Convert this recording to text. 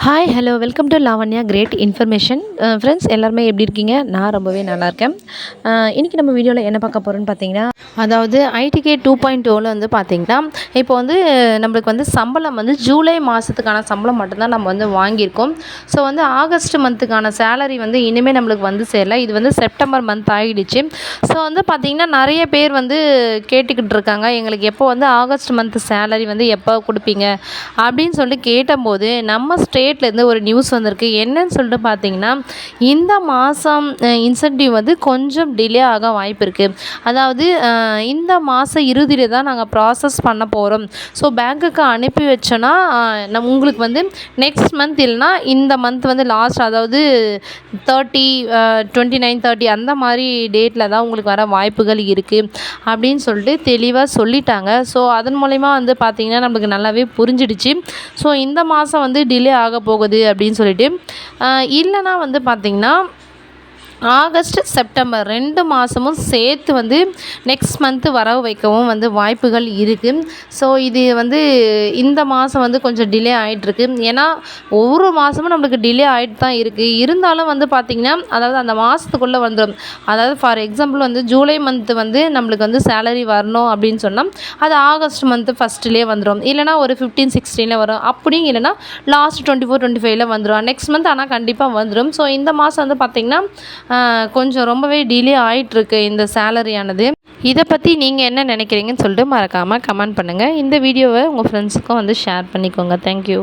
Hi hello welcome to Lavanya great information. Friends எல்லாருமே எப்படி இருக்கீங்க? நான் ரொம்பவே நல்லாயிருக்கேன். இன்றைக்கி நம்ம வீடியோவில் என்ன பார்க்க போகிறோன்னு பார்த்தீங்கன்னா, அதாவது ஐடிகே 2.0ல் வந்து பார்த்திங்கன்னா, இப்போ வந்து நம்மளுக்கு வந்து சம்பளம் வந்து ஜூலை மாதத்துக்கான சம்பளம் மட்டும்தான் நம்ம வந்து வாங்கியிருக்கோம். ஸோ வந்து ஆகஸ்ட் மந்த்துக்கான சேலரி வந்து இனிமேல் நம்மளுக்கு வந்து சேரல. இது வந்து செப்டம்பர் மந்த் ஆகிடுச்சு. ஸோ வந்து பார்த்திங்கன்னா நிறைய பேர் வந்து கேட்டுக்கிட்டு இருக்காங்க, எங்களுக்கு எப்போ வந்து ஆகஸ்ட் மந்த் சேலரி வந்து எப்போ கொடுப்பீங்க அப்படின்னு சொல்லிட்டு கேட்டபோது, நம்ம ஸ்டேட்லேருந்து ஒரு நியூஸ் வந்திருக்கு. என்னன்னு சொல்லிட்டு பார்த்தீங்கன்னா, இந்த மாதம் இன்சென்டிவ் வந்து கொஞ்சம் டிலே ஆக வாய்ப்பு இருக்குது. அதாவது இந்த மாதம் இறுதியில் தான் நாங்கள் ப்ராசஸ் பண்ண போகிறோம். ஸோ பேங்க்குக்கு அனுப்பி வச்சோன்னா உங்களுக்கு வந்து நெக்ஸ்ட் மந்த் இல்லைனா இந்த மந்த் வந்து லாஸ்ட், அதாவது 30 29 30 அந்த மாதிரி டேட்டில் தான் உங்களுக்கு வர வாய்ப்புகள் இருக்குது அப்படின்னு சொல்லிட்டு தெளிவாக சொல்லிட்டாங்க. ஸோ அதன் மூலயமா வந்து பார்த்திங்கன்னா நம்மளுக்கு நல்லாவே புரிஞ்சிடுச்சு. ஸோ இந்த மாதம் வந்து டிலே ஆக போகுது அப்படின்னு சொல்லிட்டு, இல்லைனா வந்து பார்த்திங்கன்னா ஆகஸ்ட் செப்டம்பர் 2 மாதமும் சேர்த்து வந்து நெக்ஸ்ட் மந்த்து வரவு வைக்கவும் வந்து வாய்ப்புகள் இருக்குது. ஸோ இது வந்து இந்த மாதம் வந்து கொஞ்சம் டிலே ஆகிட்டுருக்கு. ஏன்னா ஒவ்வொரு மாதமும் நம்மளுக்கு டிலே ஆகிட்டு தான் இருக்குது. இருந்தாலும் வந்து பார்த்திங்கன்னா, அதாவது அந்த மாதத்துக்குள்ளே வந்துடும். அதாவது ஃபார் எக்ஸாம்பிள் வந்து ஜூலை மந்த்து வந்து நம்மளுக்கு வந்து சேலரி வரணும் அப்படின்னு சொன்னால், அது ஆகஸ்ட் மந்த்து ஃபஸ்ட்டுலேயே வந்துடும். இல்லைனா ஒரு 15 16ல் வரும். அப்படியும் இல்லைனா லாஸ்ட் 24 25ல் வந்துடும். நெக்ஸ்ட் மந்த் ஆனால் கண்டிப்பாக வந்துடும். ஸோ இந்த மாதம் வந்து பார்த்திங்கன்னா கொஞ்சம் ரொம்பவே டிலே ஆகிட்டுருக்கு இந்த சேலரியானது. இதை பற்றி நீங்கள் என்ன நினைக்கிறீங்கன்னு சொல்லிட்டு மறக்காமல் கமெண்ட் பண்ணுங்கள். இந்த வீடியோவை உங்கள் ஃப்ரெண்ட்ஸுக்கும் வந்து ஷேர் பண்ணிக்கோங்க. தேங்க்யூ.